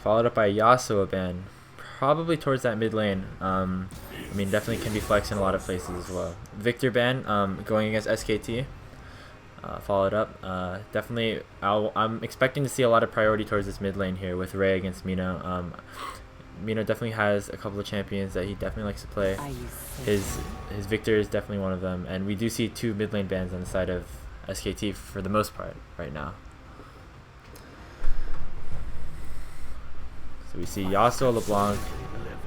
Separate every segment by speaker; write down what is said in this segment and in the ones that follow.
Speaker 1: followed up by a Yasuo ban, probably towards that mid lane. I mean, definitely can be flexed in a lot of places as well. Victor ban, going against SKT. Followed up. Definitely, I'm expecting to see a lot of priority towards this mid lane here with Ray against Mino. Mino definitely has a couple of champions that he definitely likes to play. His Victor is definitely one of them, and we do see 2 mid lane bans on the side of SKT for the most part right now. So we see Yasuo, LeBlanc,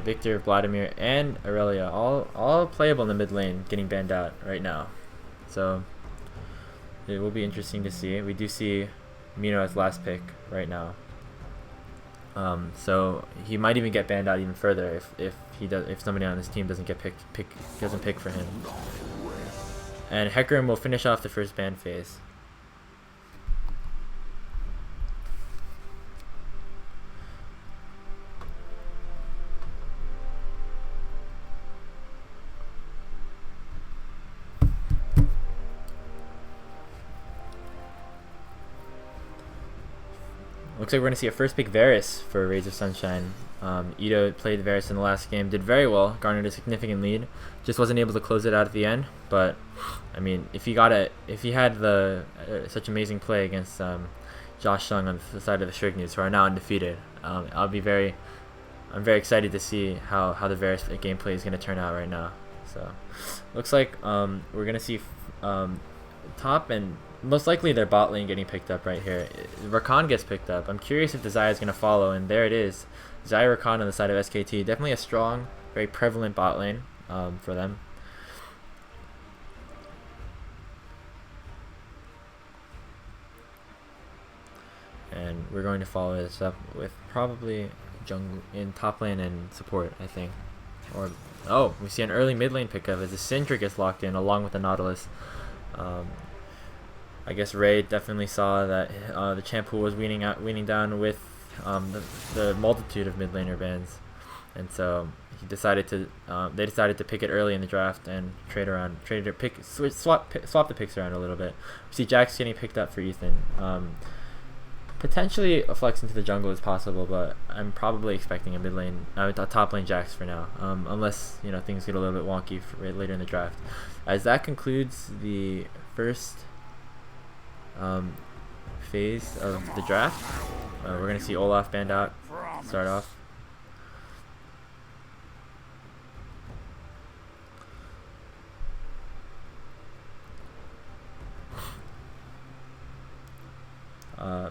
Speaker 1: Victor, Vladimir, and Aurelia all playable in the mid lane getting banned out right now. So it will be interesting to see. We do see Mino as last pick right now. So he might even get banned out even further if somebody on his team doesn't get pick for him. And Hecarim will finish off the first ban phase. Looks like we're going to see a first pick Varus for Rays of Sunshine. Ito played Varus in the last game, did very well, garnered a significant lead. Just wasn't able to close it out at the end. But I mean, if he had the such amazing play against Josh Sung on the side of the Strignus, who are now undefeated, I'm very excited to see how the Varus gameplay is going to turn out right now. So looks like we're going to see top and most likely their bot lane getting picked up right here. Rakan gets picked up. I'm curious if the Xayah is going to follow, and there it is. Xayah Rakan on the side of SKT. Definitely a strong, very prevalent bot lane for them. And we're going to follow this up with probably jungle in top lane and support, I think. Or oh, we see an early mid lane pickup as the Syndra gets locked in along with the Nautilus. I guess Ray definitely saw that the champ pool was weaning down with the multitude of mid laner bans, and so they decided to pick it early in the draft and swap the picks around a little bit. We see Jax getting picked up for Ethan. Potentially a flex into the jungle is possible, but I'm probably expecting a top lane Jax for now, unless things get a little bit wonky later in the draft. As that concludes the first phase of the draft. We're going to see Olaf banned out start off.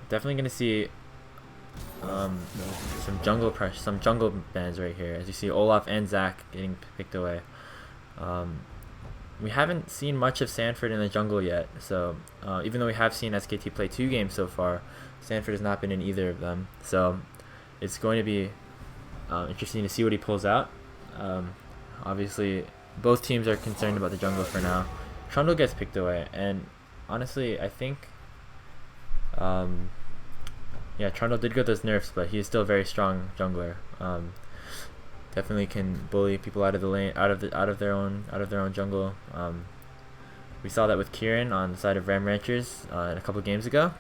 Speaker 1: Definitely going to see some jungle bans right here, as you see Olaf and Zac getting picked away. We haven't seen much of Sanford in the jungle yet, so even though we have seen SKT play 2 games so far, Sanford has not been in either of them. So it's going to be interesting to see what he pulls out. Obviously, both teams are concerned about the jungle for now. Trundle gets picked away, and honestly, I think, yeah, Trundle did get those nerfs, but he is still a very strong jungler. Definitely can bully people out of the lane, out of their own jungle. We saw that with Kieran on the side of Ram Ranchers a couple games ago.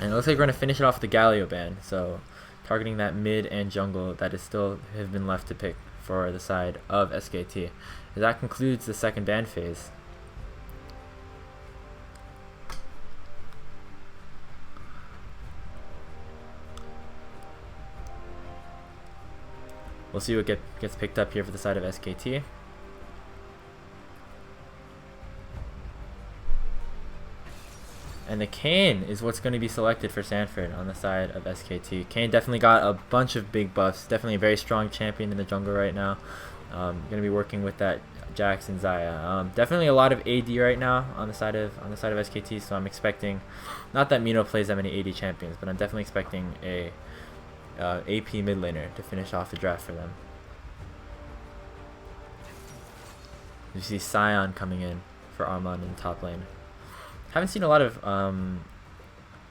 Speaker 1: And it looks like we're going to finish it off with the Galio ban, so targeting that mid and jungle that is still have been left to pick for the side of SKT. And that concludes the second ban phase. We'll see what gets picked up here for the side of SKT. And the Kayn is what's going to be selected for Sanford on the side of SKT. Kayn definitely got a bunch of big buffs. Definitely a very strong champion in the jungle right now. Going to be working with that Jax and Xayah. Definitely a lot of AD right now on the side of SKT. So I'm expecting, not that Mino plays that many AD champions, but I'm definitely expecting a AP mid laner to finish off the draft for them. You see Sion coming in for Armand in the top lane. Haven't seen a lot of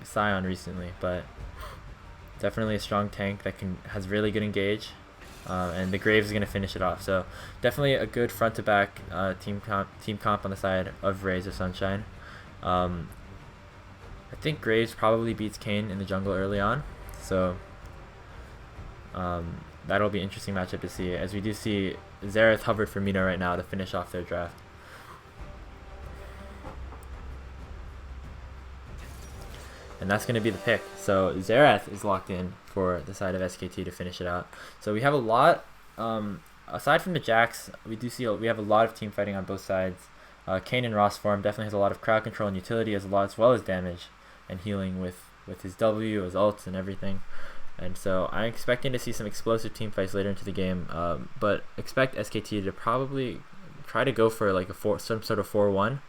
Speaker 1: Sion recently, but definitely a strong tank that has really good engage, and the Graves is going to finish it off. So definitely a good front to back team comp on the side of Rays of Sunshine. I think Graves probably beats Kayn in the jungle early on, so That'll be an interesting matchup to see, as we do see Xerath hovered for Mino right now to finish off their draft. And that's going to be the pick. So Xerath is locked in for the side of SKT to finish it out. So we have a lot, aside from the Jax, we have a lot of team fighting on both sides. Kayn in Ross form definitely has a lot of crowd control and utility as well as damage and healing with his W, his ults, and everything. And so I'm expecting to see some explosive team fights later into the game, but expect SKT to probably try to go for like some sort of 4-1.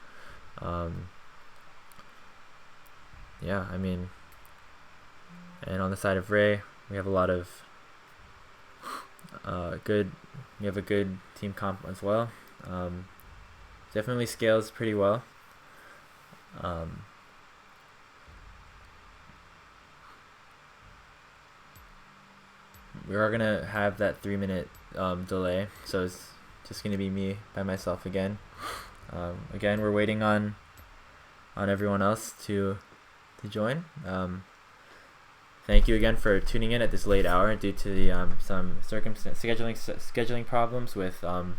Speaker 1: Yeah, I mean, and on the side of Ray, we have a lot of we have a good team comp as well. Definitely scales pretty well. We are gonna have that 3-minute delay, so it's just gonna be me by myself again. Again, we're waiting on everyone else to join. Thank you again for tuning in at this late hour due to the some scheduling problems with some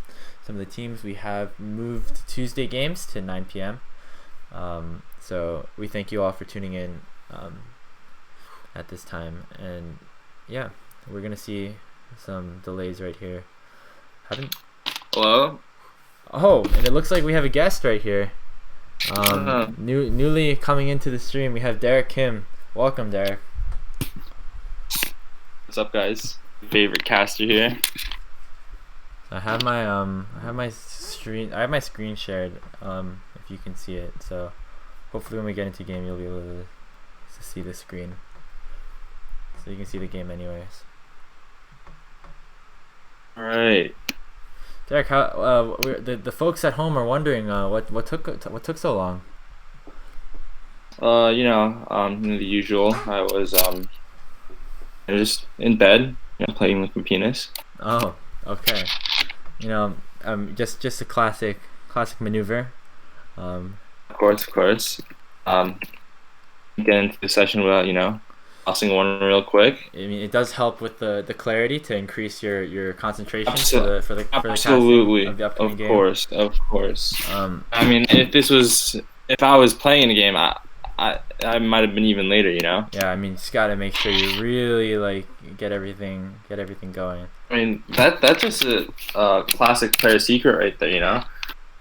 Speaker 1: of the teams. We have moved Tuesday games to 9 p.m. So we thank you all for tuning in at this time, and yeah, we're gonna see some delays right here.
Speaker 2: Hello?
Speaker 1: Oh, and it looks like we have a guest right here. Newly coming into the stream, we have Derek Kim. Welcome, Derek.
Speaker 2: What's up, guys? Favorite caster here.
Speaker 1: I have my screen shared. If you can see it, so hopefully when we get into game, you'll be able to see the screen, so you can see the game anyways.
Speaker 2: All right.
Speaker 1: Derek, how the folks at home are wondering what took so long?
Speaker 2: The usual. I was just in bed, playing with my penis.
Speaker 1: Oh, okay. Just a classic maneuver.
Speaker 2: Of course. Get into the session without tossing one real quick.
Speaker 1: I mean, it does help with the clarity to increase your concentration for the
Speaker 2: absolutely
Speaker 1: of the upcoming game.
Speaker 2: Of course. I mean, if I was playing the game, I might have been even later.
Speaker 1: Yeah, I mean, just gotta make sure you really get everything going.
Speaker 2: I mean, that's just a classic player secret right there.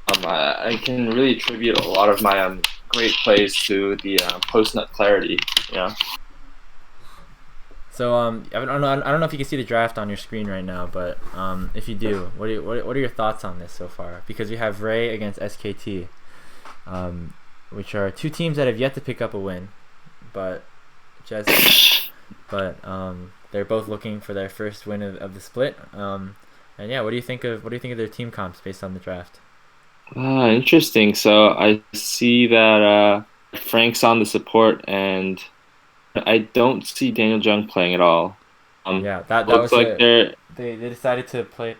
Speaker 2: I can really attribute a lot of my great plays to the post nut clarity.
Speaker 1: So I don't know if you can see the draft on your screen right now, but if you do, what are your thoughts on this so far? Because we have Ray against SKT, which are two teams that have yet to pick up a win, but they're both looking for their first win of the split. And yeah, what do you think of their team comps based on the draft?
Speaker 2: Interesting. So I see that Frank's on the support, and I don't see Daniel Jung playing at all.
Speaker 1: Yeah, that was
Speaker 2: like
Speaker 1: they decided to play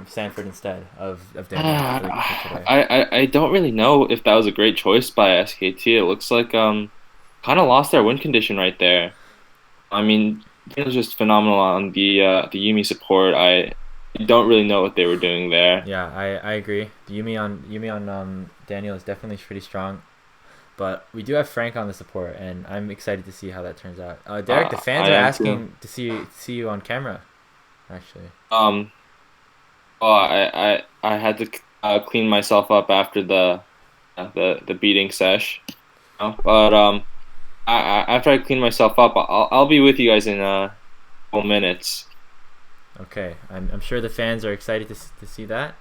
Speaker 1: Sanford instead of Daniel.
Speaker 2: I don't really know if that was a great choice by SKT. It looks like kind of lost their win condition right there. I mean, Daniel's just phenomenal on the Yuumi support. I don't really know what they were doing there.
Speaker 1: Yeah, I agree. The Yuumi on Daniel is definitely pretty strong. But we do have Frank on the support, and I'm excited to see how that turns out. Derek, the fans are asking to see you on camera, actually.
Speaker 2: I had to clean myself up after the beating sesh, but after I clean myself up, I'll be with you guys in a couple minutes.
Speaker 1: Okay, I'm sure the fans are excited to see that.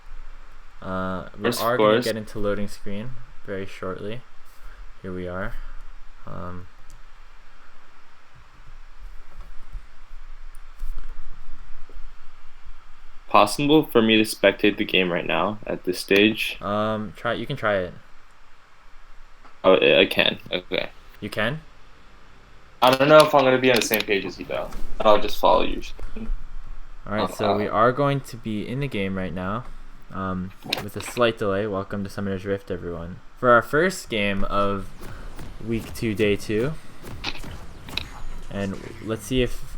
Speaker 1: We are going to get into loading screen very shortly. Here we are.
Speaker 2: Possible for me to spectate the game right now at this stage?
Speaker 1: You can try it.
Speaker 2: Oh, I can. Okay.
Speaker 1: You can?
Speaker 2: I don't know if I'm going to be on the same page as you though. I'll just follow you.
Speaker 1: Alright, so we are going to be in the game right now. With a slight delay. Welcome to Summoner's Rift, everyone. For our first game of week 2, day 2, and let's see if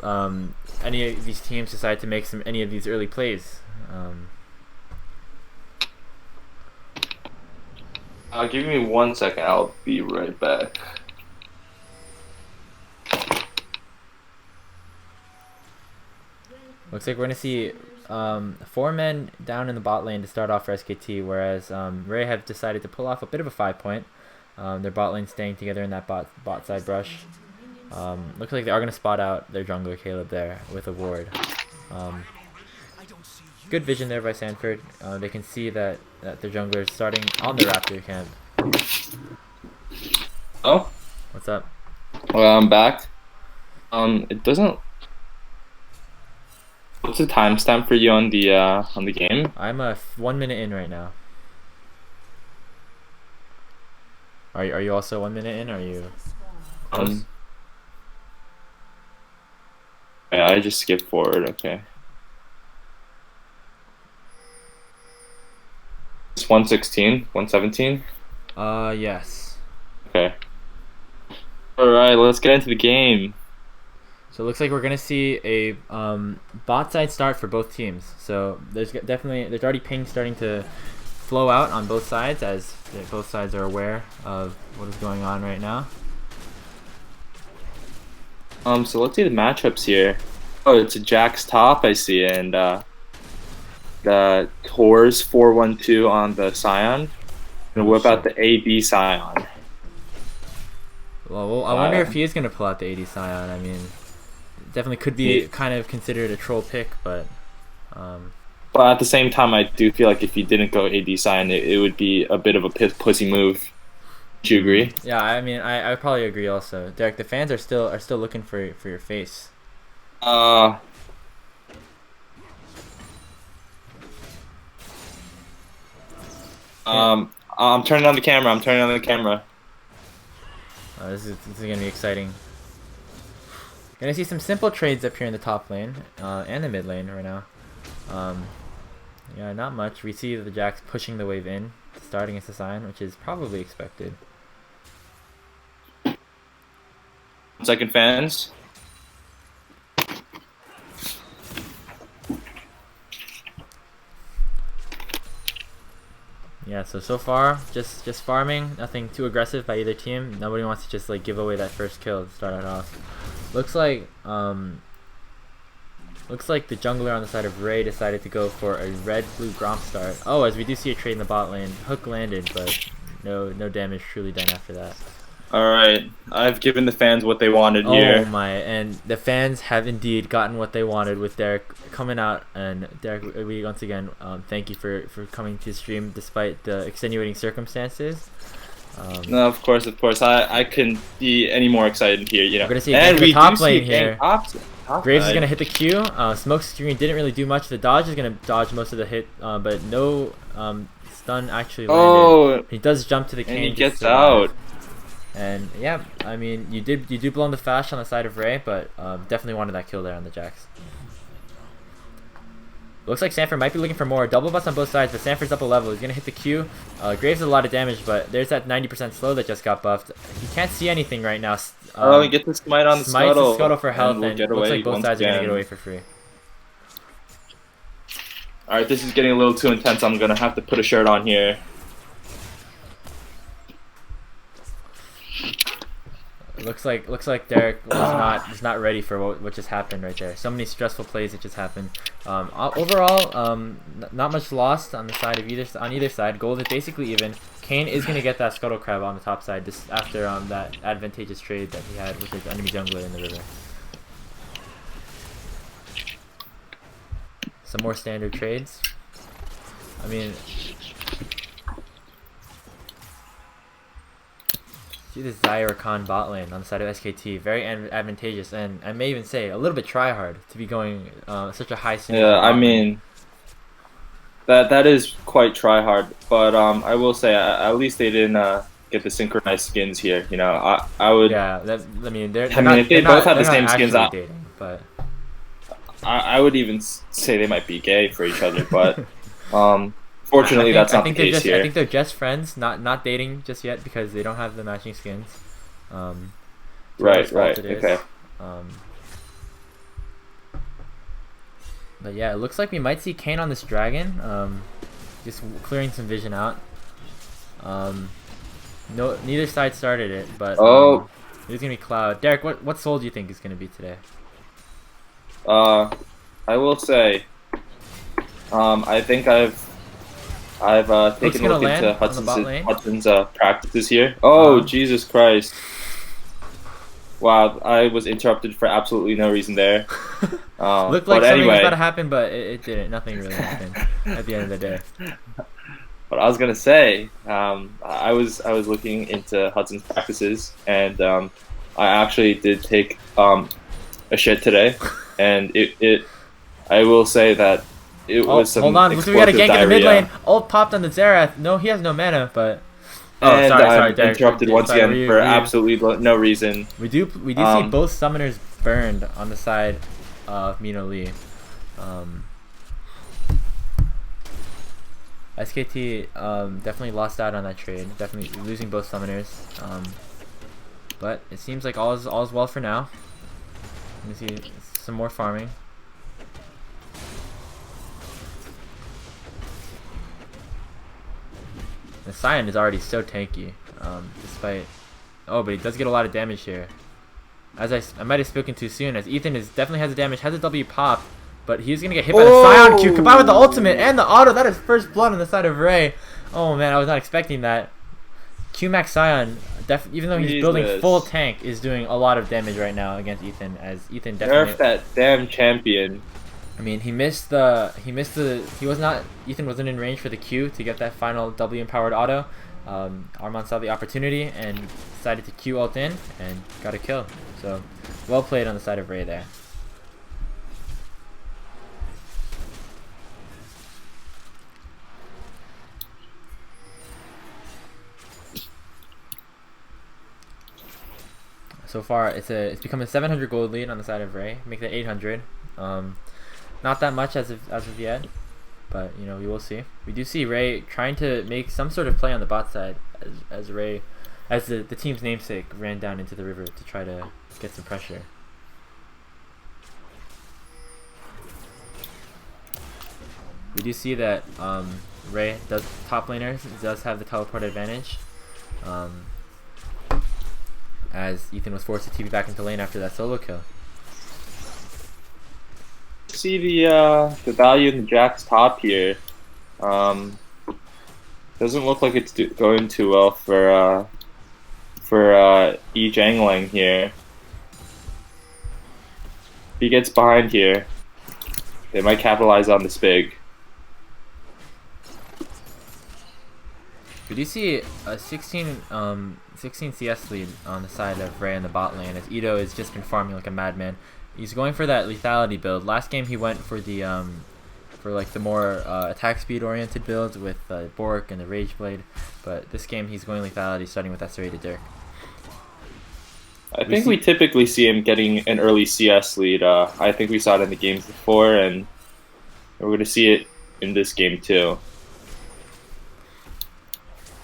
Speaker 1: any of these teams decide to make any of these early plays.
Speaker 2: Give me 1 second. I'll be right back.
Speaker 1: Looks like we're gonna see 4 men down in the bot lane to start off for SKT, whereas Ray have decided to pull off a bit of a 5-point. Their bot lane staying together in that bot side brush. Looks like they are gonna spot out their jungler Caleb there with a ward. Good vision there by Sanford. They can see that their jungler is starting on the Raptor camp.
Speaker 2: Oh,
Speaker 1: What's up?
Speaker 2: well, I'm back. It doesn't. What's the timestamp for you on the game?
Speaker 1: I'm 1 minute in right now. Are you also 1 minute in? Or are you?
Speaker 2: Yeah, I just skipped forward. Okay. It's 116, 117.
Speaker 1: Yes.
Speaker 2: Okay. All right, let's get into the game.
Speaker 1: So it looks like we're gonna see a bot side start for both teams. So there's already ping starting to flow out on both sides, as both sides are aware of what is going on right now.
Speaker 2: So let's see the matchups here. Oh, it's a Jack's top I see, and the Horrors 412 on the Scion. Gonna whip out the AD Scion.
Speaker 1: Well, I wonder if he is gonna pull out the AD Scion. I mean, definitely could be kind of considered a troll pick, but
Speaker 2: at the same time, I do feel like if he didn't go AD Scion, it would be a bit of a pussy move. Do you agree?
Speaker 1: Yeah, I mean, I probably agree also. Derek, the fans are still looking for your face.
Speaker 2: I'm turning on the camera.
Speaker 1: This is gonna be exciting. Gonna see some simple trades up here in the top lane and the mid lane right now. Yeah, not much. We see the Jacks pushing the wave in, starting as a sign, which is probably expected.
Speaker 2: 1 second, fans.
Speaker 1: Yeah, so far just farming, nothing too aggressive by either team. Nobody wants to just like give away that first kill to start it off. Looks like the jungler on the side of Ray decided to go for a red-blue Gromp start. Oh, as we do see a trade in the bot lane. Hook landed, but no damage truly done after that.
Speaker 2: Alright, I've given the fans what they wanted here.
Speaker 1: Oh my, and the fans have indeed gotten what they wanted with Derek coming out. And Derek, we once again thank you for coming to stream despite the extenuating circumstances.
Speaker 2: No, of course. I couldn't be any more excited here, you know.
Speaker 1: We're gonna see the top lane here. Graves is
Speaker 2: side.
Speaker 1: gonna hit the Q. Smoke screen didn't really do much. The dodge is gonna dodge most of the hit, but no stun actually landed.
Speaker 2: Oh,
Speaker 1: he does jump to the cane.
Speaker 2: And he gets out.
Speaker 1: And yeah, I mean, you do blow on the flash on the side of Ray, but definitely wanted that kill there on the Jax. Looks like Sanford might be looking for more. Double bust on both sides, but Sanford's up a level. He's gonna hit the Q. Graves did a lot of damage, but there's that 90% slow that just got buffed. He can't see anything right now.
Speaker 2: He gets the smite on the
Speaker 1: Smites
Speaker 2: scuttle.
Speaker 1: the scuttle for health, and
Speaker 2: we'll
Speaker 1: looks like both sides are gonna get away for free.
Speaker 2: Alright, this is getting a little too intense. I'm gonna have to put a shirt on here.
Speaker 1: Looks like Derek was not ready for what just happened right there. So many stressful plays that just happened. Overall, not much lost on the side of either side. Gold is basically even. Kane is gonna get that scuttle crab on the top side just after that advantageous trade that he had with his enemy jungler in the river. Some more standard trades. I mean, see this Zyra Khan bot lane on the side of SKT, very advantageous, and I may even say a little bit try hard to be going such a high.
Speaker 2: Yeah, I mean, that is quite try hard, but I will say at least they didn't get the synchronized skins here. You know, I would.
Speaker 1: Yeah, I mean,
Speaker 2: if they both have the same skins,
Speaker 1: dating, but
Speaker 2: I would even say they might be gay for each other, but fortunately that's not the case here.
Speaker 1: I think they're just friends, not dating just yet because they don't have the matching skins.
Speaker 2: Right, okay.
Speaker 1: But yeah, it looks like we might see Kane on this dragon. Just clearing some vision out. No, neither side started it, but
Speaker 2: Oh,
Speaker 1: it's gonna be Cloud. Derek, what soul do you think is gonna be today?
Speaker 2: I will say, I think I've
Speaker 1: Hook's
Speaker 2: taken a
Speaker 1: gonna
Speaker 2: look
Speaker 1: land
Speaker 2: into
Speaker 1: on the bot lane.
Speaker 2: Hudson's practices here. Oh,
Speaker 1: Uh,
Speaker 2: Jesus Christ! Wow, I was interrupted for absolutely no reason there.
Speaker 1: Looked like
Speaker 2: But
Speaker 1: something was about to
Speaker 2: anyway,
Speaker 1: happen, but it didn't. Nothing really happened at the end of the day.
Speaker 2: what I was gonna say, I was looking into Hudson's practices, and I actually did take a shit today, and I will say that it
Speaker 1: Oh,
Speaker 2: was some
Speaker 1: hold on. Looks like we got a
Speaker 2: explosive
Speaker 1: gank in the mid lane.
Speaker 2: diarrhea.
Speaker 1: Ult popped on the Xerath. No, he has no mana, but... Oh,
Speaker 2: And
Speaker 1: sorry,
Speaker 2: I'm
Speaker 1: Derek.
Speaker 2: interrupted once
Speaker 1: Sorry,
Speaker 2: again for absolutely no reason.
Speaker 1: We do see
Speaker 2: Um,
Speaker 1: both summoners burned on the side of Mino Lee. SKT definitely lost out on that trade. Definitely losing both summoners. But it seems like all is well for now. Let me see some more farming. The Scion is already so tanky, despite... Oh, but he does get a lot of damage here. As I might have spoken too soon, as Ethan definitely has a damage, has a W pop, but he's going to get hit by the Scion Q, combined with the ultimate and the auto. That is first blood on the side of Ray. Oh man, I was not expecting that. Q-Max Scion, even though he's building full tank, is doing a lot of damage right now against Ethan, as Ethan definitely...
Speaker 2: Nerf that damn champion.
Speaker 1: I mean, he Ethan wasn't in range for the Q to get that final W empowered auto. Armand saw the opportunity and decided to Q ult in and got a kill. So, well played on the side of Ray there. So far, it's become a 700 gold lead on the side of Ray. Make that 800. Not that much as of yet, but you know, we will see. We do see Ray trying to make some sort of play on the bot side as Ray, as the team's namesake, ran down into the river to try to get some pressure. We do see that Ray top laner does have the teleport advantage, as Ethan was forced to TP back into lane after that solo kill.
Speaker 2: See the value in the Jack's top here. Doesn't look like it's going too well for E Jangling here. If he gets behind here, they might capitalize on this big.
Speaker 1: We do see a 16 CS lead on the side of Ray in the bot lane, as Ito has just been farming like a madman. He's going for that lethality build. Last game he went for the like the more attack speed oriented builds with Bork and the Rage Blade, but this game he's going lethality, starting with that serrated Dirk.
Speaker 2: I think we typically see him getting an early CS lead. I think we saw it in the games before, and we're going to see it in this game too.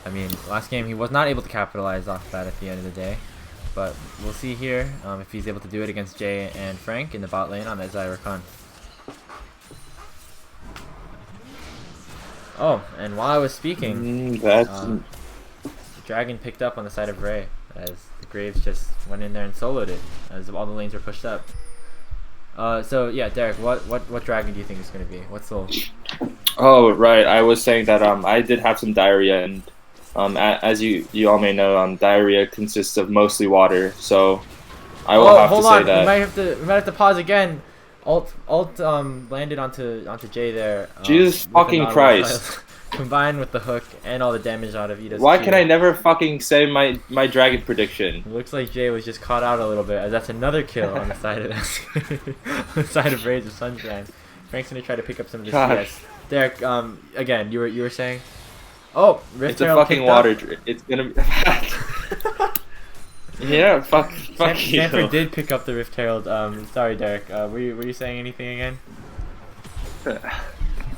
Speaker 1: I mean, last game he was not able to capitalize off that at the end of the day, but we'll see here if he's able to do it against Jay and Frank in the bot lane on that Zyra Khan. Oh, and while I was speaking, the dragon picked up on the side of Ray, as the Graves just went in there and soloed it, as all the lanes were pushed up. So yeah, Derek, what dragon do you think is going to be? What soul?
Speaker 2: Oh, right. I was saying that I did have some diarrhea, and as you all may know, diarrhea consists of mostly water. So I will have to say that.
Speaker 1: We might have to pause again. Ult landed onto Jay there.
Speaker 2: Jesus fucking Christ!
Speaker 1: Combined with the hook and all the damage out of Ito's
Speaker 2: Why
Speaker 1: Q.
Speaker 2: can I never fucking say my dragon prediction?
Speaker 1: It looks like Jay was just caught out a little bit, as that's another kill on the side of on the side of Rays of Sunshine. Frank's gonna try to pick up some of this CS. Derek, again, you were saying? Oh, Rift
Speaker 2: it's a
Speaker 1: Herald
Speaker 2: fucking water drink. It's gonna be. Yeah, fuck you.
Speaker 1: Stanford did pick up the Rift Herald. Sorry, Derek. Were you saying anything again?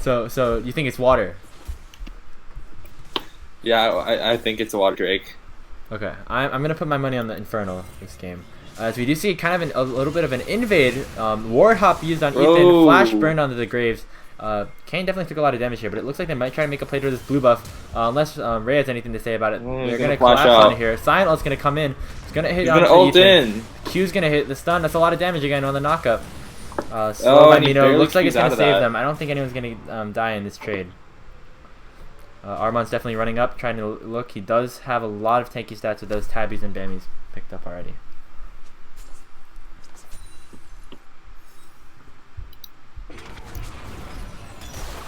Speaker 1: So you think it's water?
Speaker 2: Yeah, I think it's a water drake.
Speaker 1: Okay, I'm gonna put my money on the Infernal this game. As we do see kind of a little bit of an invade. Ward Hop used on Ethan.
Speaker 2: Oh.
Speaker 1: Flash burned onto the Graves. Kane definitely took a lot of damage here, but it looks like they might try to make a play to this blue buff. Unless Ray has anything to say about it. They're going to collapse on here. Cyan ult's going to come in. It's going to hit onto
Speaker 2: ult
Speaker 1: Ethan.
Speaker 2: in.
Speaker 1: Q's going to hit the stun. That's a lot of damage again on the knockup. Slow by Mino. Looks like it's going to save them. I don't think anyone's going to die in this trade. Armon's definitely running up, trying to look. He does have a lot of tanky stats with those tabbies and bammies picked up already.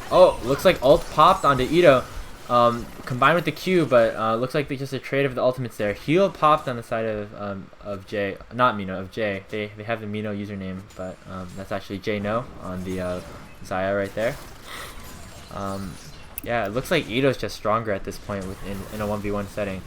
Speaker 1: Oh, looks like ult popped onto Ito, combined with the Q, but looks like just a trade of the ultimates there. Heal popped on the side of Jay, not Mino, of Jay. They have the Mino username, but that's actually Jay No on the Zaya right there. Yeah, it looks like Ito's just stronger at this point in a 1v1 setting.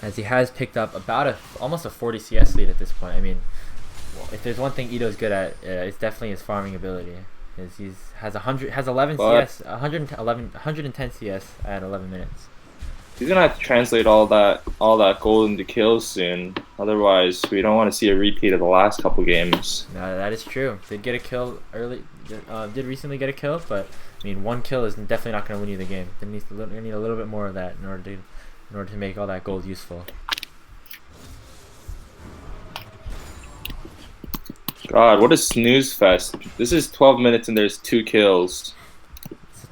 Speaker 1: As he has picked up about almost a 40 CS lead at this point. I mean, if there's one thing Ito's good at, it's definitely his farming ability. He has 11 CS, 110 CS at 11 minutes.
Speaker 2: He's gonna have to translate all that gold into kills soon. Otherwise, we don't want to see a repeat of the last couple games.
Speaker 1: No, that is true. Did get a kill early. Did recently get a kill, but I mean, one kill is definitely not going to win you the game. They need a little bit more of that in order to make all that gold useful.
Speaker 2: God, what a snooze fest! This is 12 minutes and there's 2 kills.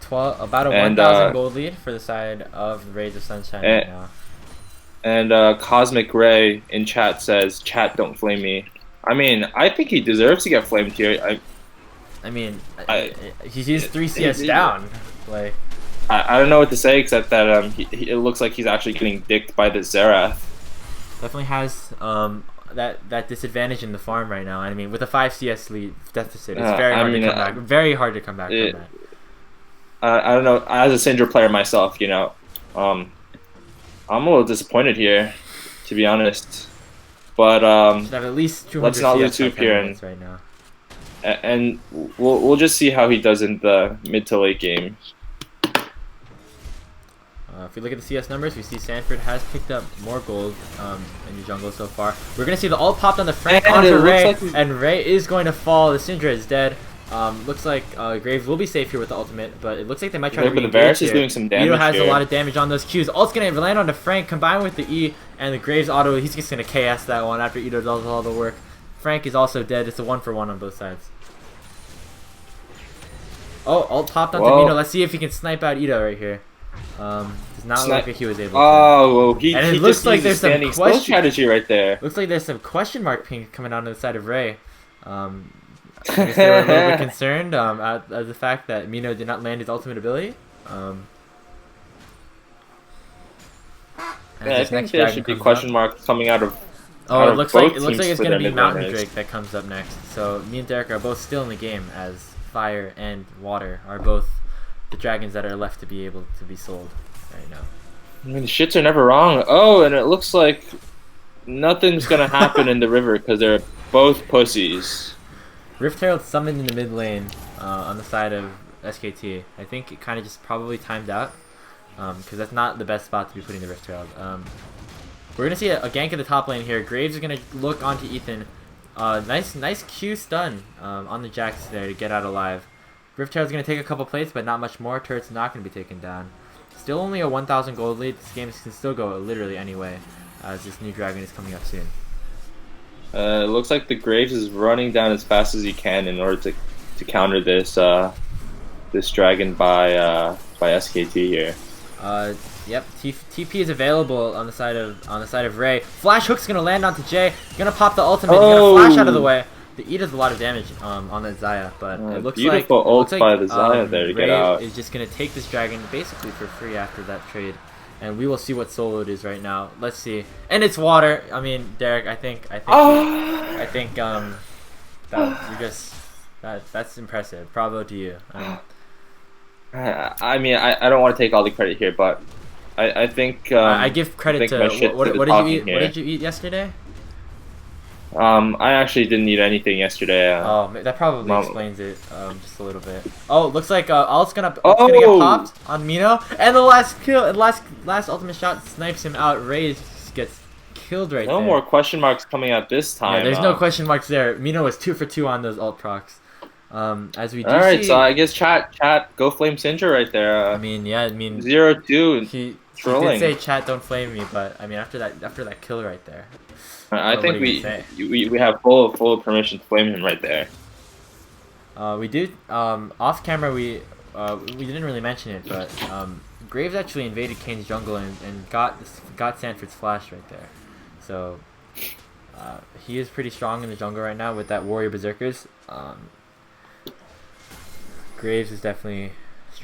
Speaker 1: About a 1,000 gold lead for the side of Rays of Sunshine right now.
Speaker 2: And Cosmic Ray in chat says, "Chat, don't flame me." I mean, I think he deserves to get flamed here.
Speaker 1: I mean, he's 3 CS down. Like,
Speaker 2: I don't know what to say except that it looks like he's actually getting dicked by the Xerath.
Speaker 1: Definitely has that disadvantage in the farm right now. I mean, with a 5 CS lead deficit, it's very hard to come back. Very hard to come back from that.
Speaker 2: I don't know. As a Syndra player myself, you know, I'm a little disappointed here, to be honest. But
Speaker 1: should have at least 200
Speaker 2: let's not lose
Speaker 1: CS
Speaker 2: hoop here,
Speaker 1: right now.
Speaker 2: And we'll just see how he does in the mid to late game.
Speaker 1: If we look at the CS numbers, we see Sanford has picked up more gold in the jungle so far. We're gonna see the ult popped on the Frank onto Ray, and Ray is going to fall. The Syndra is dead. Looks like Graves will be safe here with the ultimate, but it looks like they might try to re-engage.
Speaker 2: But the Varus is doing some damage.
Speaker 1: Ito has
Speaker 2: here.
Speaker 1: a lot of damage on those Qs. Ult's gonna land onto Frank, combined with the E and the Graves auto. He's just gonna KS that one after Ito does all the work. Frank is also dead. It's a 1-for-1 on both sides. Oh, ult popped onto Mino. Let's see if he can snipe out Ito right here. Does not look like he was able to.
Speaker 2: Oh, he
Speaker 1: looks like there's some question
Speaker 2: strategy right there.
Speaker 1: Looks like there's some question mark ping coming on the side of Ray. I guess they were a little bit concerned at the fact that Mino did not land his ultimate ability.
Speaker 2: Yeah, I think there should be question marks coming out of.
Speaker 1: Oh, it looks like it's gonna be Mountain Drake that comes up next. So me and Derek are both still in the game, as Fire and Water are both the dragons that are left to be able to be sold right now.
Speaker 2: I mean, the shits are never wrong. Oh, and it looks like nothing's gonna happen in the river because they're both pussies.
Speaker 1: Rift Herald summoned in the mid lane on the side of SKT. I think it kind of just probably timed out because that's not the best spot to be putting the Rift Herald. We're going to see a gank in the top lane here. Graves is going to look onto Ethan. Nice Q stun on the Jax there to get out alive. Rift Herald's going to take a couple plates, but not much more. Turret's not going to be taken down. Still only a 1,000 gold lead. This game can still go literally anyway, as this new dragon is coming up soon.
Speaker 2: It looks like the Graves is running down as fast as he can in order to counter this this dragon by SKT here.
Speaker 1: Yep. TP is available on the side of Ray. Flash hook's gonna land onto Jay. Gonna pop the ultimate. He's gonna flash out of the way. The E does a lot of damage on that Zaya, but it looks like
Speaker 2: ult by the Zaya there to
Speaker 1: Ray
Speaker 2: get out.
Speaker 1: Is just gonna take this dragon basically for free after that trade. And we will see what solo it is right now. Let's see. And it's Water. I mean, Derek, I think that's impressive. Bravo to you.
Speaker 2: I mean, I don't want to take all the credit here, but I think
Speaker 1: I give credit to what did you eat? What did you eat yesterday?
Speaker 2: I actually didn't eat anything yesterday.
Speaker 1: Oh, that probably
Speaker 2: Mom.
Speaker 1: explains it just a little bit. Oh, looks like it's gonna get
Speaker 2: Oh,
Speaker 1: popped on Mino, and the last kill, last ultimate shot snipes him out. Ray just gets killed right
Speaker 2: no
Speaker 1: there.
Speaker 2: more question marks coming out this
Speaker 1: Yeah,
Speaker 2: time.
Speaker 1: there's no question marks there. Mino was 2 for 2 on those ult procs. As we
Speaker 2: All
Speaker 1: do
Speaker 2: right, so
Speaker 1: see,
Speaker 2: I guess chat, go flame Sindra right there.
Speaker 1: I mean, yeah, I mean,
Speaker 2: 0-2
Speaker 1: he did say
Speaker 2: trolling.
Speaker 1: chat don't flame me, but I mean after that kill right there,
Speaker 2: I
Speaker 1: what are
Speaker 2: think
Speaker 1: you gonna say?
Speaker 2: we have full permission to flame him right there.
Speaker 1: We did off camera we didn't really mention it, but Graves actually invaded Kane's jungle and got Sanford's flash right there. So he is pretty strong in the jungle right now with that warrior berserkers. Graves is definitely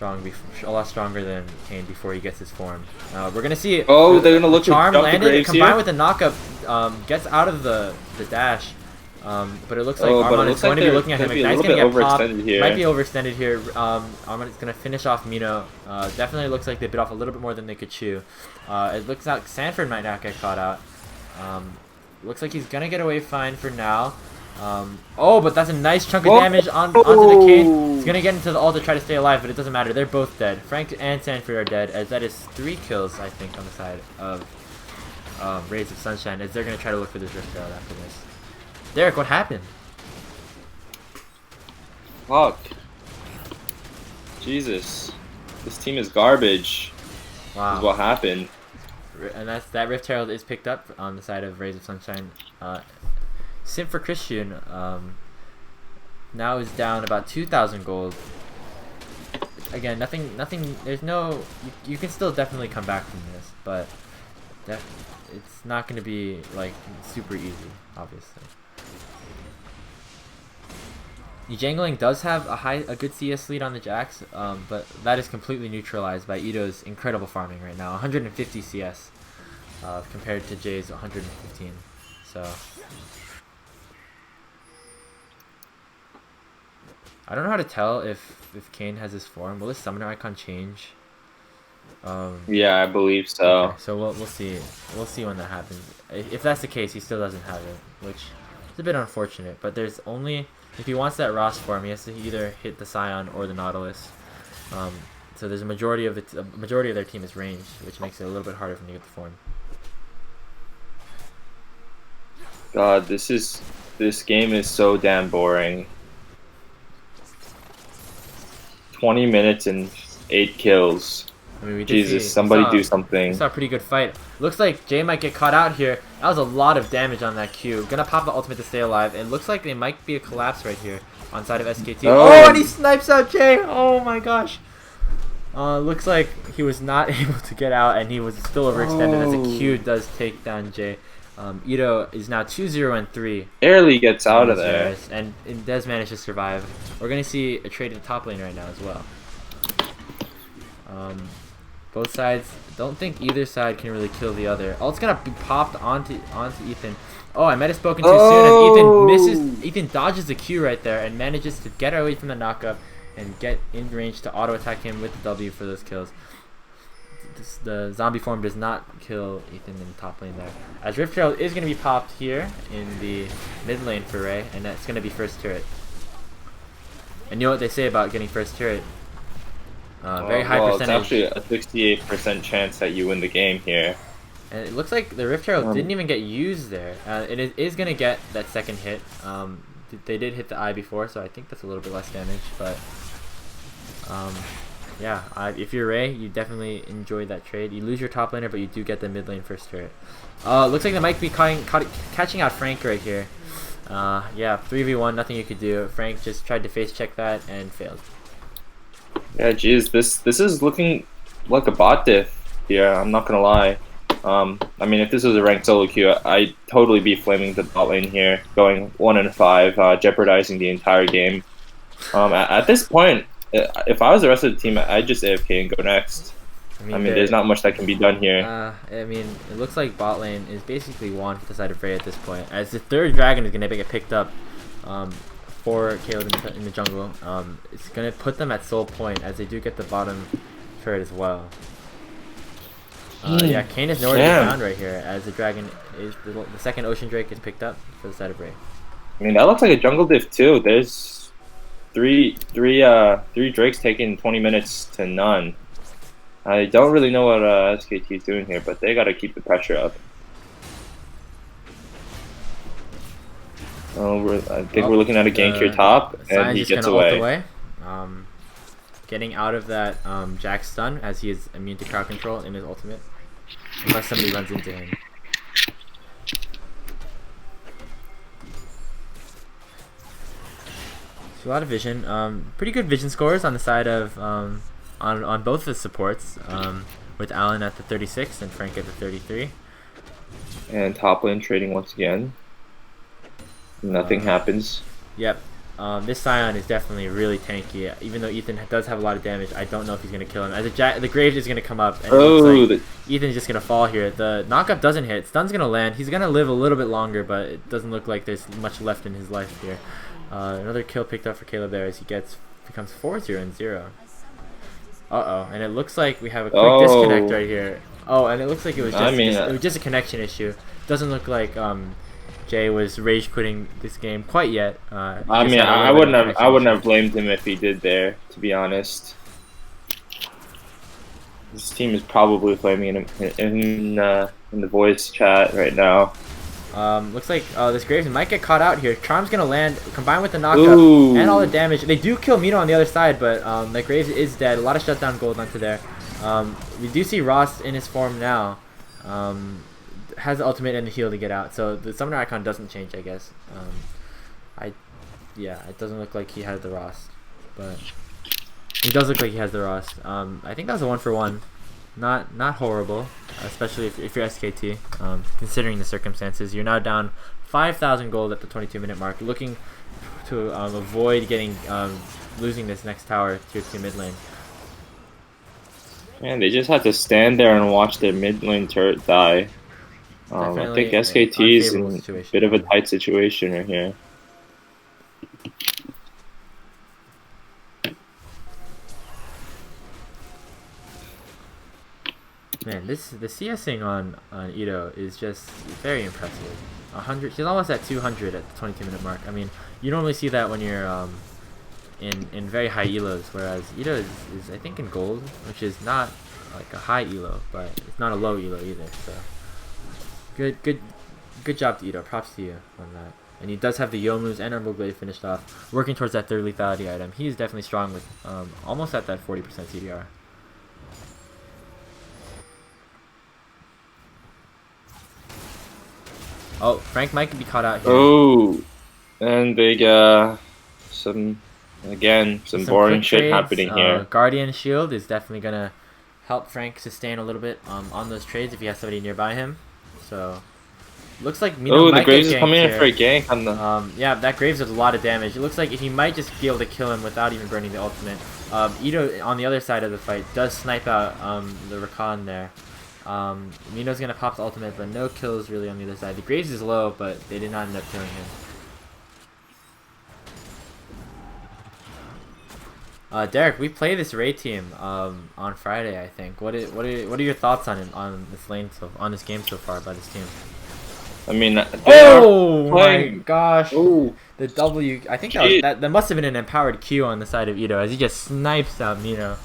Speaker 1: a lot stronger than Kane before he gets his form. We're gonna see
Speaker 2: Oh, they're gonna look to
Speaker 1: charm
Speaker 2: jump the
Speaker 1: landed
Speaker 2: Graves
Speaker 1: combined
Speaker 2: here.
Speaker 1: with the knockup, gets out of the dash. But it looks like
Speaker 2: Oh, but it
Speaker 1: Armon is
Speaker 2: looks
Speaker 1: going
Speaker 2: like
Speaker 1: to be
Speaker 2: they're
Speaker 1: looking at him.
Speaker 2: gonna be a
Speaker 1: Ignite's
Speaker 2: little
Speaker 1: going to
Speaker 2: bit
Speaker 1: get popped.
Speaker 2: overextended here.
Speaker 1: Might be overextended here. Armon is going to finish off Mino. Definitely looks like they bit off a little bit more than they could chew. It looks like Sanford might not get caught out. Looks like he's going to get away fine for now. Oh, but that's a nice chunk of damage onto the Kane. He's going to get into the ult to try to stay alive, but it doesn't matter. They're both dead. Frank and Sanford are dead, as that is 3 kills, I think, on the side of Rays of Sunshine, as they're going to try to look for this Rift Herald after this. Derek, what happened?
Speaker 2: Fuck. Jesus. This team is garbage.
Speaker 1: Wow.
Speaker 2: This is what happened.
Speaker 1: And that Rift Herald is picked up on the side of Rays of Sunshine. Simp for Christian now is down about 2,000 gold. Again, nothing. There's no. You can still definitely come back from this, but it's not going to be like super easy, obviously. Jangling does have a good CS lead on the Jax, but that is completely neutralized by Ito's incredible farming right now. 150 CS compared to Jay's 115. So I don't know how to tell if Kane has his form. Will his summoner icon change?
Speaker 2: Yeah, I believe so.
Speaker 1: Okay, so we'll see. We'll see when that happens. If that's the case, he still doesn't have it, which is a bit unfortunate. But there's only, if he wants that Ross form, he has to either hit the Scion or the Nautilus. So there's a majority of their team is ranged, which makes it a little bit harder for him to get the form.
Speaker 2: God, this game is so damn boring. 20 minutes and 8 kills.
Speaker 1: I mean,
Speaker 2: Jesus, somebody do
Speaker 1: We
Speaker 2: something.
Speaker 1: saw a pretty good fight. Looks like Jay might get caught out here. That was a lot of damage on that Q. Gonna pop the ultimate to stay alive. It looks like there might be a collapse right here on side of SKT. Oh, and he snipes out Jay. Oh my gosh. Looks like he was not able to get out, and he was still overextended as a Q does take down Jay. Ito is now 2-0-3.
Speaker 2: Barely gets out of there.
Speaker 1: And it does manage to survive. We're going to see a trade in the top lane right now as well. Both sides, don't think either side can really kill the other. Oh, it's going to be popped onto Ethan. Oh, I might have spoken too soon as Ethan dodges the Q right there and manages to get away from the knockup and get in range to auto attack him with the W for those kills. The zombie form does not kill Ethan in the top lane there. As Rift Herald is going to be popped here in the mid lane for Ray, and that's going to be first turret. And you know what they say about getting first turret? Very high percentage.
Speaker 2: It's actually a 68% chance that you win the game here.
Speaker 1: And it looks like the Rift Herald didn't even get used there. It is going to get that second hit. They did hit the eye before, so I think that's a little bit less damage. But yeah, if you're Ray, you definitely enjoy that trade. You lose your top laner, but you do get the mid lane first turret. Looks like they might be catching out Frank right here. Yeah, 3v1, nothing you could do. Frank just tried to face check that and failed.
Speaker 2: Yeah, geez, this is looking like a bot diff here. I'm not gonna lie. I mean, if this was a ranked solo queue, I'd totally be flaming the bot lane here, going 1-5, jeopardizing the entire game. At this point, if I was the rest of the team, I'd just AFK and go next. I mean there's not much that can be done here.
Speaker 1: I mean, it looks like bot lane is basically won for the side of Ray at this point, as the third dragon is going to get picked up for Caleb in the jungle. It's going to put them at soul point, as they do get the bottom turret as well. Yeah, Kane is nowhere to be
Speaker 2: Damn.
Speaker 1: found right here, as the dragon is the second Ocean Drake is picked up for the side of Ray.
Speaker 2: I mean, that looks like a jungle diff too. There's three drakes taking 20 minutes to none. I don't really know what SKT is doing here, but they got to keep the pressure up. I think we're looking at a gank here top, and he gets away.
Speaker 1: Getting out of that Jack stun, as he is immune to crowd control in his ultimate, unless somebody runs into him. So a lot of vision. Pretty good vision scores on the side of on both the supports, with Alan at the 36 and Frank at the 33.
Speaker 2: And top lane trading once again. Nothing happens.
Speaker 1: Yep. This Scion is definitely really tanky. Even though Ethan does have a lot of damage, I don't know if he's going to kill him. As the Graves is going to come up, and it looks like Ethan's just going to fall here. The knockup doesn't hit. Stun's going to land. He's going to live a little bit longer, but it doesn't look like there's much left in his life here. Another kill picked up for Caleb there as he becomes 4-0-0. Uh-oh, and it looks like we have a quick disconnect right here. Oh, and it looks like it was just a connection issue. Doesn't look like Jay was rage quitting this game quite yet.
Speaker 2: I mean, I wouldn't have blamed him if he did there, to be honest. This team is probably blaming him in the voice chat right now.
Speaker 1: Looks like this Graves might get caught out here. Charm's gonna land, combined with the knockup and all the damage. They do kill Mino on the other side, but that Graves is dead. A lot of shutdown gold onto there. We do see Ross in his form now. Has the ultimate and the heal to get out, so the summoner icon doesn't change, I guess. Yeah, it doesn't look like he has the Ross, but he does look like he has the Ross. I think that was a 1-for-1. Not horrible, especially if you're SKT. Considering the circumstances, you're now down 5,000 gold at the 22-minute mark, looking to avoid losing this next tower tier 2 mid lane.
Speaker 2: Man, they just have to stand there and watch their mid lane turret die. I think SKT is in a bit of a tight situation right here.
Speaker 1: Man, the CSing on Ito is just very impressive. 100, she's almost at 200 at the 22-minute mark. I mean, you normally see that when you're in very high elos, whereas Ito is I think in gold, which is not like a high elo, but it's not a low elo either. So good job to Ito. Props to you on that. And he does have the Yomu's and Emerald Blade finished off, working towards that third lethality item. He is definitely strong with almost at that 40% CDR. Oh, Frank might be caught out here.
Speaker 2: Oh, and big some boring shit happening here.
Speaker 1: Guardian Shield is definitely gonna help Frank sustain a little bit on those trades if he has somebody nearby him. So looks like Mino might
Speaker 2: the Graves
Speaker 1: get
Speaker 2: is coming in
Speaker 1: here.
Speaker 2: for a gank on the.
Speaker 1: Yeah, that Graves does a lot of damage. It looks like he might just be able to kill him without even burning the ultimate. Ito on the other side of the fight does snipe out the Rakan there. Mino's gonna pop the ultimate, but no kills really on the other side. The Graves is low, but they did not end up killing him. Derek, we play this Ray team on Friday, I think. What are your thoughts on this game so far by this team?
Speaker 2: I mean,
Speaker 1: oh my gosh!
Speaker 2: Ooh.
Speaker 1: The W. I think that must have been an empowered Q on the side of Ito as he just snipes out Mino.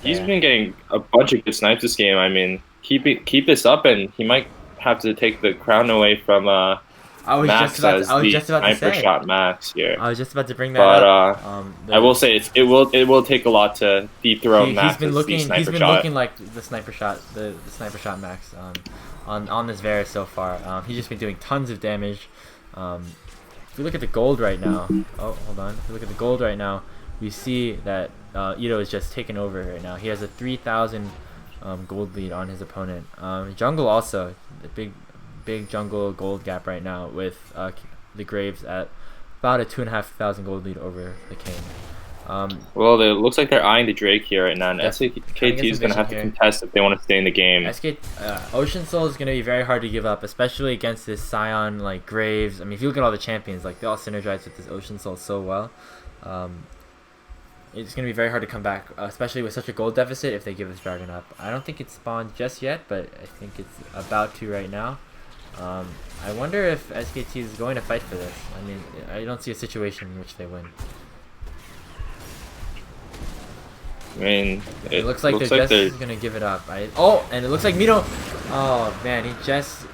Speaker 2: He's been getting a bunch of good snipes this game. I mean, keep this up, and he might have to take the crown away from Max as the sniper shot Max here.
Speaker 1: I was just about to bring that up.
Speaker 2: I will say it will take a lot to dethrone Max. He's been looking
Speaker 1: like the sniper shot Max on this Varus so far. He's just been doing tons of damage. If we look at the gold right now, If we look at the gold right now, we see that Ito is just taking over right now. He has a 3,000 gold lead on his opponent. Jungle also, the big jungle gold gap right now with the Graves at about a 2,500 gold lead over the King.
Speaker 2: Well, it looks like they're eyeing the Drake here right now, and SKT is going to have to contest if they want to stay in the game.
Speaker 1: Ocean Soul is going to be very hard to give up, especially against this Scion like Graves. I mean, if you look at all the champions, like they all synergize with this Ocean Soul so well. it's going to be very hard to come back, especially with such a gold deficit if they give this dragon up. I don't think it's spawned just yet, but I think it's about to right now. I wonder if SKT is going to fight for this. I mean, I don't see a situation in which they win.
Speaker 2: I mean,
Speaker 1: it looks like they're just going to give it up. And it looks like Mito. Oh man, he just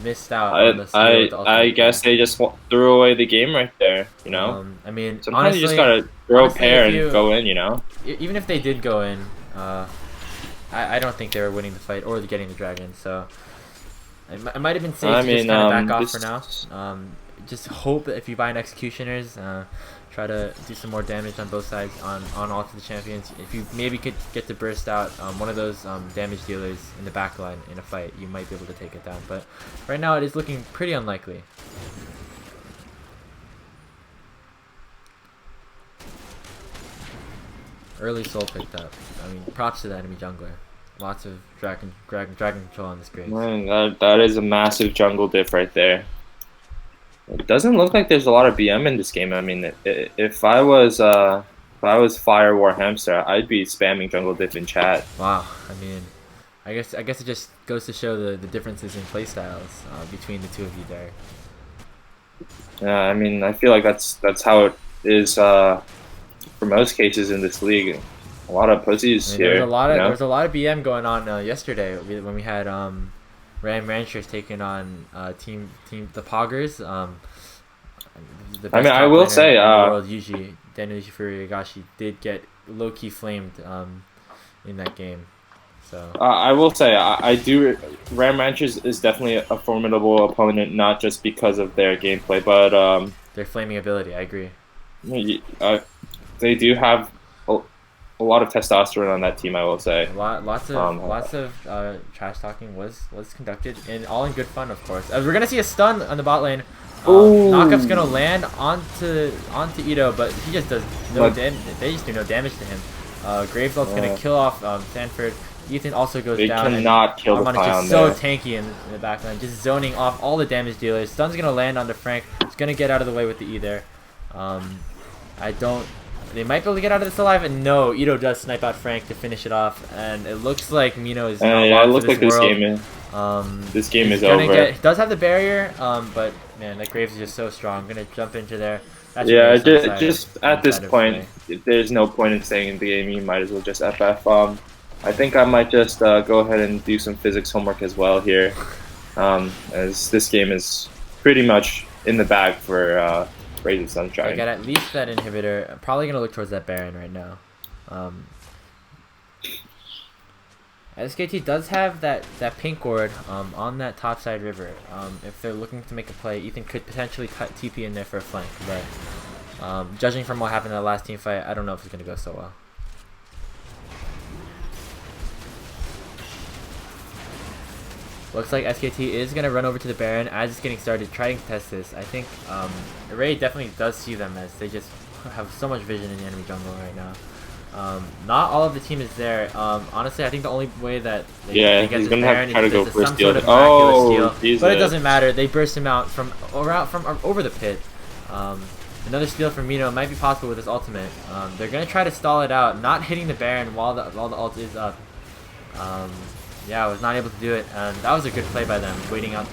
Speaker 1: missed out on the steal with the
Speaker 2: I guess they just threw away the game right there, you know?
Speaker 1: I mean,
Speaker 2: sometimes
Speaker 1: honestly,
Speaker 2: you just gotta throw pair and go in, you know?
Speaker 1: Even if they did go in, I don't think they were winning the fight or getting the dragon, so it might have been safe to just kind of back off for now. Just hope that if you buy an Executioners, try to do some more damage on both sides on all to the champions. If you maybe could get to burst out one of those damage dealers in the back line in a fight, you might be able to take it down. But right now it is looking pretty unlikely. Early soul picked up. I mean, props to the enemy jungler. Lots of dragon control on this Graves.
Speaker 2: Man, that is a massive jungle diff right there. It doesn't look like there's a lot of BM in this game. I mean, if I was Fire War Hamster, I'd be spamming jungle diff in chat.
Speaker 1: Wow. I mean, I guess it just goes to show the differences in playstyles between the two of you there.
Speaker 2: Yeah, I mean, I feel like that's how it is for most cases in this league. A lot of pussies here.
Speaker 1: There was a lot of BM going on yesterday when we had Ram Ranchers taking on team the Poggers.
Speaker 2: I mean, I will say,
Speaker 1: world Yuji Denuji Furiagashi did get low key flamed in that game. So
Speaker 2: I will say, I do. Ram Ranchers is definitely a formidable opponent, not just because of their gameplay, but
Speaker 1: their flaming ability. I agree.
Speaker 2: They do have a lot of testosterone on that team, I will say.
Speaker 1: Lots of trash talking was conducted, and all in good fun, of course. We're gonna see a stun on the bot lane. Knockup's gonna land onto Ito, but he just does no damage. They just do no damage to him. Graves ult's gonna kill off Sanford. Ethan also goes down.
Speaker 2: They cannot kill the Pion
Speaker 1: there. So tanky in the backline, just zoning off all the damage dealers. Stun's gonna land onto Frank. He's gonna get out of the way with the E there. They might be able to get out of this alive, and no, Ito does snipe out Frank to finish it off, and it looks like Mino is not
Speaker 2: it looks like
Speaker 1: this
Speaker 2: game is over.
Speaker 1: He does have the barrier, but man, that Graves is just so strong. I'm gonna jump into there. That's
Speaker 2: just at this point, there's no point in staying in the game. You might as well just FF. I think I might just go ahead and do some physics homework as well here, as this game is pretty much in the bag for Rays of Sunshine.
Speaker 1: I got at least that inhibitor. I'm probably gonna look towards that Baron right now. SKT does have that pink ward on that top side river. If they're looking to make a play, Ethan could potentially cut TP in there for a flank, but judging from what happened in the last team fight, I don't know if it's gonna go so well. Looks like SKT is going to run over to the Baron as it's getting started, trying to test this. I think Array definitely does see them, as they just have so much vision in the enemy jungle right now. Not all of the team is there. Honestly, I think the only way that they get this Baron is if there's some sort of miraculous steal. But it doesn't matter. They burst him out from over the pit. Another steal from Mino might be possible with his ultimate. They're going to try to stall it out, not hitting the Baron while the ult is up. Yeah, I was not able to do it, and that was a good play by them, waiting out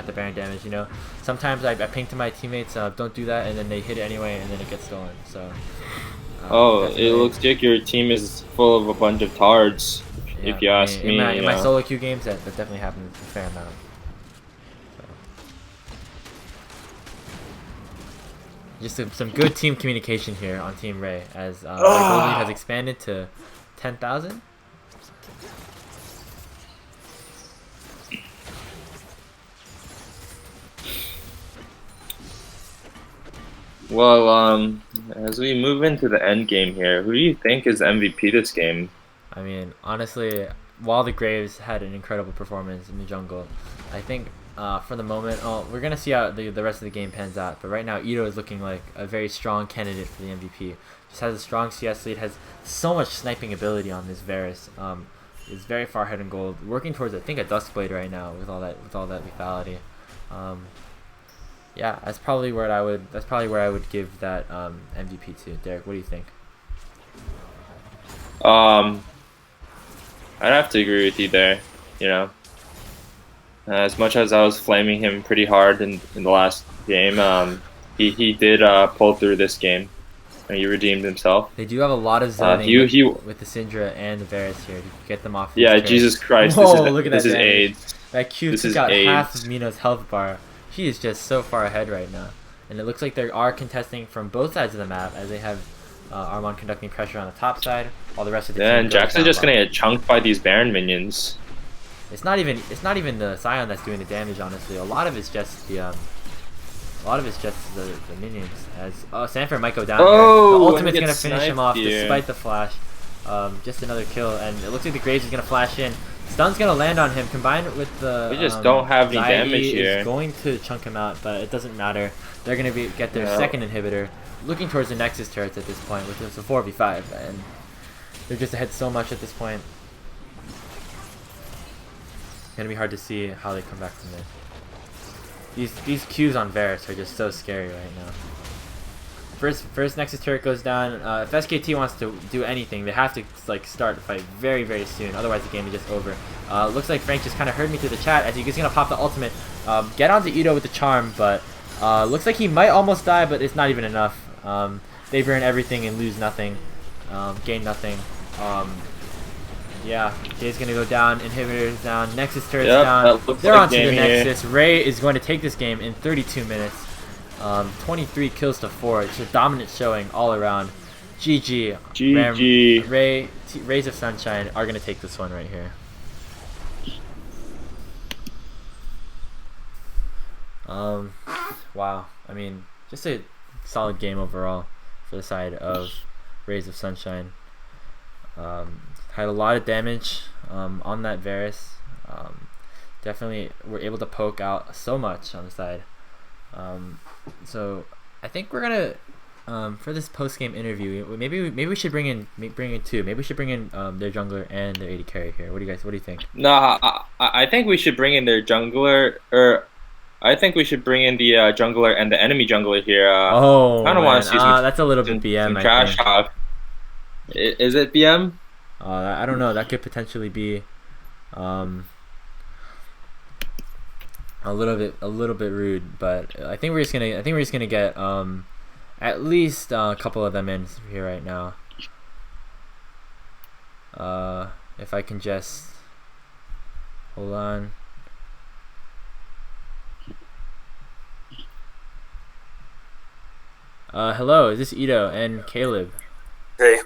Speaker 1: the Baron damage. You know, sometimes I ping to my teammates, don't do that, and then they hit it anyway, and then it gets stolen. So.
Speaker 2: It looks like your team is full of a bunch of tards. Yeah, if you ask me.
Speaker 1: In my solo queue games, that definitely happens a fair amount. So. Just some good team communication here on Team Ray, as the gold lead has expanded to 10,000.
Speaker 2: Well, as we move into the end game here, who do you think is MVP this game?
Speaker 1: I mean, honestly, while the Graves had an incredible performance in the jungle, I think for the moment, we're gonna see how the rest of the game pans out. But right now, Ito is looking like a very strong candidate for the MVP. Just has a strong CS lead, has so much sniping ability on this Varus. Is very far ahead in gold, working towards I think a Duskblade right now with all that lethality. Yeah, that's probably where I would give that MVP to. Derek, what do you think?
Speaker 2: Um, I'd have to agree with you there. You know, as much as I was flaming him pretty hard in the last game, he did pull through this game. And he redeemed himself.
Speaker 1: They do have a lot of zoning
Speaker 2: He
Speaker 1: with the Syndra and the Varus here to get them off.
Speaker 2: Yeah,
Speaker 1: these
Speaker 2: Jesus Christ!
Speaker 1: Whoa, look at
Speaker 2: this
Speaker 1: that
Speaker 2: is
Speaker 1: damage.
Speaker 2: AIDS.
Speaker 1: That Q
Speaker 2: This
Speaker 1: took
Speaker 2: is
Speaker 1: out
Speaker 2: AIDS.
Speaker 1: half of Mino's health bar. She is just so far ahead right now. And it looks like they are contesting from both sides of the map as they have Armand conducting pressure on the top side while the rest of the team
Speaker 2: And
Speaker 1: goes
Speaker 2: Jackson's
Speaker 1: down
Speaker 2: just gonna
Speaker 1: bottom.
Speaker 2: get chunked by these Baron minions.
Speaker 1: It's not even the Scion that's doing the damage, honestly. A lot of it's just the minions. As Sanford might go down here. The ultimate's gonna finish him off despite the flash. Just another kill, and it looks like the Graves is gonna flash in. Stun's gonna land on him, combined with the.
Speaker 2: We just don't have any
Speaker 1: Zai
Speaker 2: damage here.
Speaker 1: is going to chunk him out, but it doesn't matter. They're gonna get their second inhibitor, looking towards the Nexus turrets at this point, which is a 4v5, and they're just ahead so much at this point. It's gonna be hard to see how they come back from this. These Qs on Varus are just so scary right now. First Nexus turret goes down. If SKT wants to do anything, they have to like start the fight very, very soon. Otherwise, the game is just over. Looks like Frank just kind of heard me through the chat as he's gonna pop the ultimate. Get onto Ito with the charm, but looks like he might almost die, but it's not even enough. They burn everything and lose nothing, gain nothing. Yeah, Jay's gonna go down, inhibitors down, Nexus turret's down. They're
Speaker 2: like
Speaker 1: onto the
Speaker 2: here.
Speaker 1: Nexus. Ray is going to take this game in 32 minutes. 23 kills to 4. It's a dominant showing all around. GG.
Speaker 2: GG.
Speaker 1: Rays of Sunshine are gonna take this one right here. Wow. I mean, just a solid game overall for the side of Rays of Sunshine. Had a lot of damage on that Varus. Definitely were able to poke out so much on the side. So I think we're gonna for this post game interview, maybe we should bring in two. Maybe we should bring in their jungler and their AD carry here. What do you think?
Speaker 2: No, I think we should bring in their jungler, or I think we should bring in the jungler and the enemy jungler here.
Speaker 1: I
Speaker 2: don't want to see some,
Speaker 1: that's a little bit BM.
Speaker 2: some trash talk. Is it BM?
Speaker 1: I don't know. That could potentially be a little bit rude, but I think we're just gonna get at least a couple of them in here right now. If I can just hold on. Hello, is this Ito and Caleb?
Speaker 3: Hey.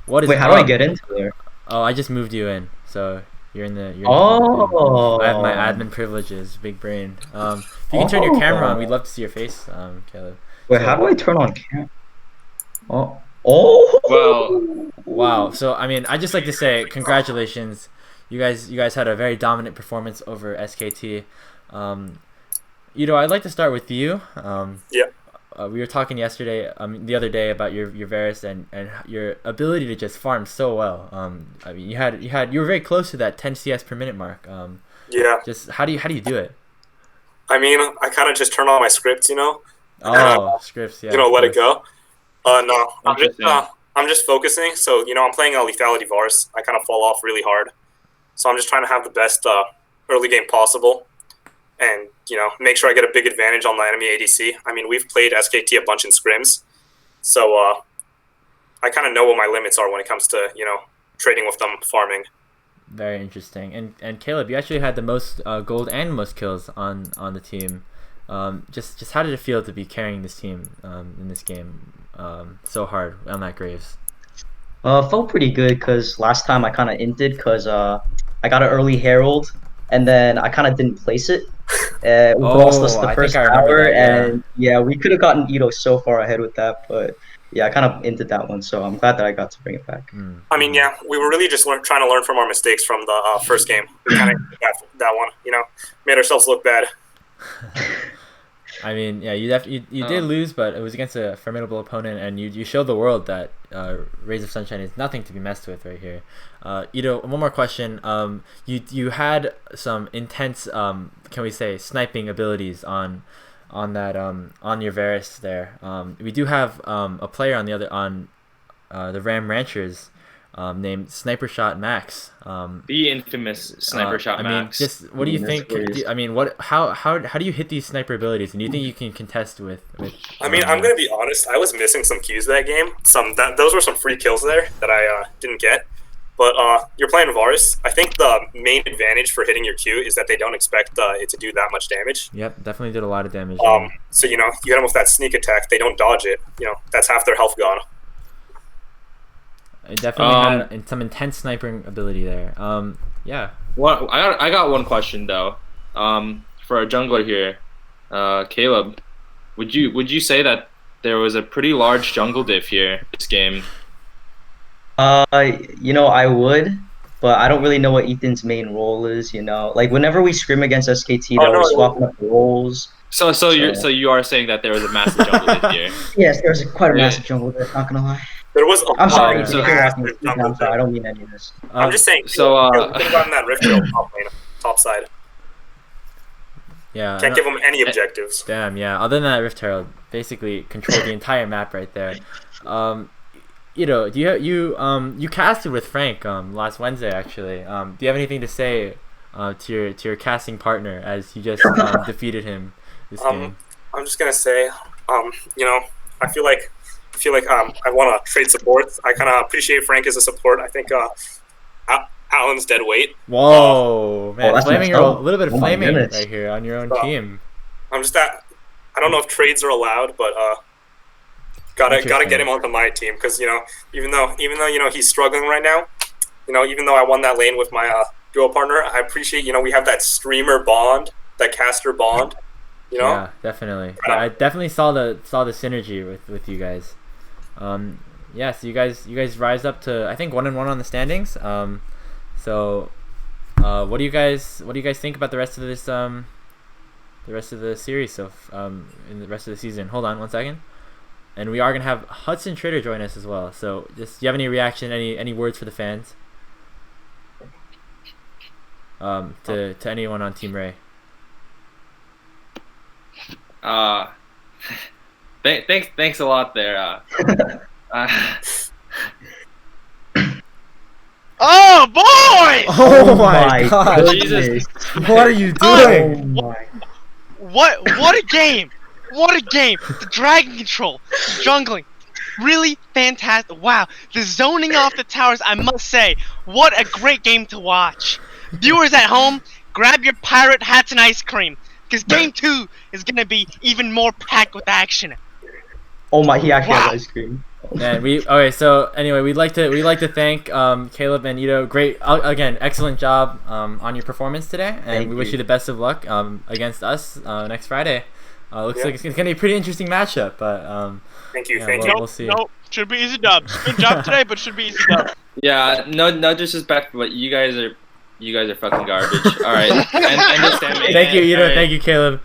Speaker 1: What is
Speaker 4: Wait, how do I get into there?
Speaker 1: Oh, I just moved you in, so you're in the.
Speaker 4: Oh.
Speaker 1: I have my admin privileges, big brain. If you can turn your camera on, we'd love to see your face, Caleb.
Speaker 4: Wait, how do I turn on cam? Oh.
Speaker 2: Well.
Speaker 1: Wow. So I mean, I just like to say congratulations. You guys had a very dominant performance over SKT. I'd like to start with you.
Speaker 3: Yeah.
Speaker 1: We were talking yesterday, the other day about your Varus and your ability to just farm so well. I mean, you were very close to that 10 CS per minute mark.
Speaker 3: Yeah.
Speaker 1: Just how do you do it?
Speaker 3: I mean, I kind of just turn on my scripts,
Speaker 1: Scripts, yeah.
Speaker 3: let it go. No,
Speaker 2: Interesting.
Speaker 3: I'm just focusing. So I'm playing a lethality Vars. I kind of fall off really hard. So I'm just trying to have the best early game possible, and make sure I get a big advantage on the enemy ADC. I mean, we've played SKT a bunch in scrims, so I kind of know what my limits are when it comes to trading with them, farming.
Speaker 1: Very interesting. And Caleb, you actually had the most gold and most kills on the team. Just how did it feel to be carrying this team in this game so hard on that Graves?
Speaker 4: Felt pretty good because last time I kind of inted because I got an early Herald and then I kind of didn't place it. We lost the
Speaker 1: I
Speaker 4: first
Speaker 1: think I remember
Speaker 4: hour,
Speaker 1: that, yeah.
Speaker 4: and yeah, we could have gotten Ito so far ahead with that, but yeah, I kind of inted that one, so I'm glad that I got to bring it back.
Speaker 3: I mean, yeah, we were really just trying to learn from our mistakes from the first game. We kind of that one, made ourselves look bad.
Speaker 1: I mean, yeah, you did lose, but it was against a formidable opponent, and you showed the world that Rays of Sunshine is nothing to be messed with right here. One more question. You had some intense, can we say, sniping abilities on your Varus there. We do have a player on the Ram Ranchers, named Sniper Shot Max.
Speaker 2: The infamous Sniper Shot
Speaker 1: I
Speaker 2: Max.
Speaker 1: mean, just what do you think? I mean, how do you hit these sniper abilities? And do you think you can contest with
Speaker 3: I mean, I'm gonna be honest. I was missing some cues that game. Those were some free kills there that I didn't get. But you're playing Varus. I think the main advantage for hitting your Q is that they don't expect it to do that much damage.
Speaker 1: Yep, definitely did a lot of damage.
Speaker 3: So you hit them with that sneak attack. They don't dodge it. That's half their health gone.
Speaker 1: It definitely had some intense sniping ability there. Yeah.
Speaker 2: Well, I got one question though. For a jungler here, Caleb, would you say that there was a pretty large jungle diff here this game?
Speaker 4: I would, but I don't really know what Ethan's main role is. Like whenever we scrim against SKT, they'll swap up the roles.
Speaker 2: So you are saying that there was a massive jungle diff here?
Speaker 4: Yes, there's quite a massive jungle diff. Not gonna lie.
Speaker 3: There was.
Speaker 4: I'm sorry.
Speaker 3: I'm
Speaker 4: sorry. I don't mean any of this.
Speaker 3: I'm just saying.
Speaker 2: So
Speaker 3: think about that rift trail top side.
Speaker 1: Yeah.
Speaker 3: Can't give them any objectives.
Speaker 1: Damn. Yeah. Other than that, Rift Herald basically controlled the entire map right there. You casted with Frank last Wednesday actually. Do you have anything to say to your casting partner as you just defeated him this game?
Speaker 3: I'm just gonna say, I feel like I want to trade support. I kind of appreciate Frank as a support. I think Alan's dead weight.
Speaker 1: Whoa, man! Flaming a little bit of flaming
Speaker 4: goodness.
Speaker 1: right here on your own team.
Speaker 3: I'm just I don't know if trades are allowed, but gotta get him onto my team because even though he's struggling right now, even though I won that lane with my duo partner, I appreciate we have that streamer bond, that caster bond.
Speaker 1: Yeah, definitely. I definitely saw the synergy with you guys. Yeah, so you guys rise up to I think 1-1 on the standings. So what do you guys think about the rest of this the rest of the series? So in the rest of the season. Hold on 1 second. And we are gonna have Hudson Trader join us as well. So just do you have any reaction, any words for the fans? To anyone on Team Ray.
Speaker 2: Thanks a lot there.
Speaker 5: Oh boy!
Speaker 1: Oh my God!
Speaker 2: Jesus!
Speaker 1: What are you doing?
Speaker 5: What a game! What a game! The dragon control, the jungling, really fantastic. Wow, the zoning off the towers. I must say, what a great game to watch. Viewers at home, grab your pirate hats and ice cream, because game 2 is gonna be even more packed with action.
Speaker 4: Oh my! He actually has ice cream.
Speaker 1: And okay. So anyway, we'd like to thank Caleb and Ito. Great, again, excellent job on your performance today, and we wish you the best of luck against us next Friday. Looks like it's gonna be a pretty interesting matchup, but
Speaker 3: thank you.
Speaker 1: We'll see.
Speaker 5: Nope, should be easy dubs. Good job today, but should be easy dubs.
Speaker 2: Yeah, no disrespect, but you guys are fucking garbage. All right, understand me.
Speaker 1: Thank you, Ito.
Speaker 2: All right.
Speaker 1: Thank you, Caleb.